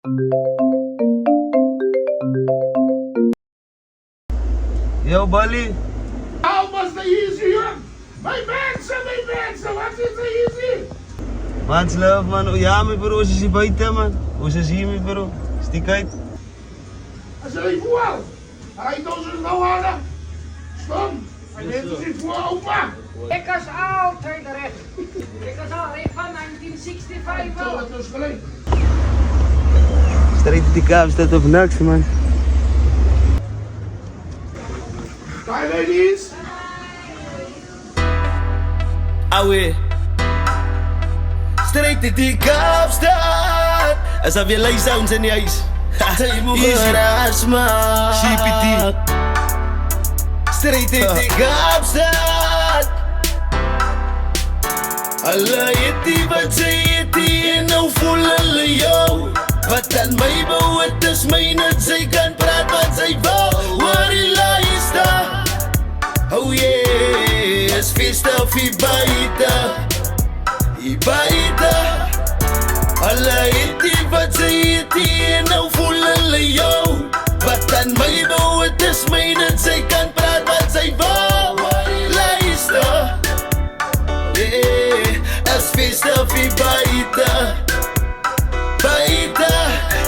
Yo, Bali. How was the easy yun? May mensen, wat is the easy? Man's love, man. Ja, me bro, ze is buiten, man. Hoe ze zien me, bro. Stiek uit. Als je niet voelt, hij doet ze nou aan. Stom, hij neemt het niet voor, opa. Ik was altijd recht. Ik was al van 1965 Zo, al. dat is geleden. Strijd die kaap staat op niks, man. Hi ladies. Auwe, straight to die Kaapstad. Alsof je live sounds in je huis. Easy Rasma, CPT. Straight to die Kaapstad. Alla jeti wat sy jeti en nou voel hulle jou. Wat aan my bou, het is myne, sy kan praat wat sy wou. Waar die lies daar. Oh yeah, es feest of Ibaida. Alla iti wat sy iti en nou voel hulle jou. Wat aan my bou, het is myne, sy kan praat wat sy wou. Luister, yeah, es feest of Ibaida.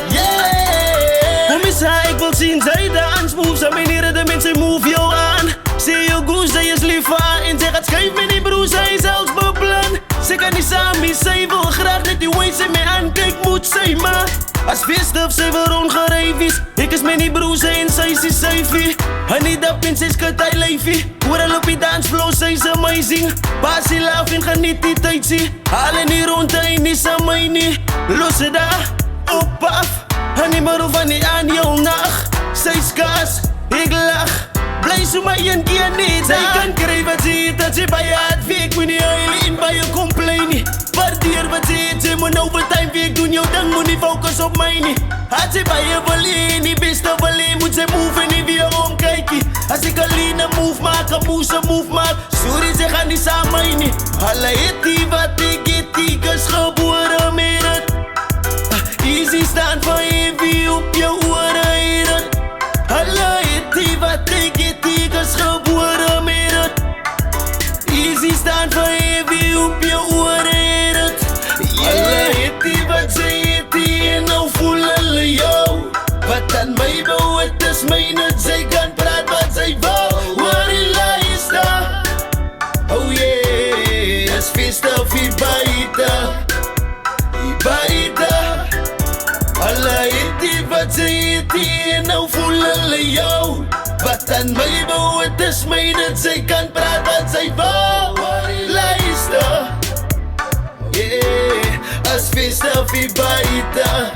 Yeah. Kom eens haar, ik wil zien zij dans. Move zijn manieren, de mensen move jou aan. Zie je goes, zij is lief aan. En zij gaat schijf met die broer, zij is zelfs beplan. Ze kan niet samen, zij wil graag net die way zij mij aankijkt, moet zij maar. Als feestdag, zij wil ongerijfjes. Ik is met die broer, zij en zij is safety. En niet dat pin, zij is katij leefie. Hoor al op die dansvloer, zij is amazing. Basie laaf en geniet die tijd zie. Halen die rond, en is aan mij niet. Los ze daar, op af. En niet meer van die aan jou nacht. Zij is kaas, ik lach. Blij zo maar een keer niet. Zij kan krijgen wat ze eet, dat ze bij je had. Ik moet niet huilen in bij je complainen. Waardeer wat ze eet, ze moet overtime week doen. Jouw dang moet niet focus op mij niet. Had ze bij je verleen, die beste verleen. Moet ze move en niet weer omkijken. Als ik alleen een move maak, een move maak. Sorry, ze gaan niet samen niet. Alla eet wat ik eet, ik is geboren met het. Easy staan van heavy op je oren heren. Alla eet wat ik eet, ik is geboren met het. Easy staan van heavy op je oren heren. Alla eet wat ze eet en nou voel hulle jou. Wat aan my bou, het is myne, sy kan praat wat sy wou. Waar die lies daar. Oh yeah, es feest of Ibaida. Alla iti wat sy iti en nou voel hulle jou. Wat aan my bou, het is myne, sy kan praat wat sy wou. Luister, yeah, as feest of Ibaida.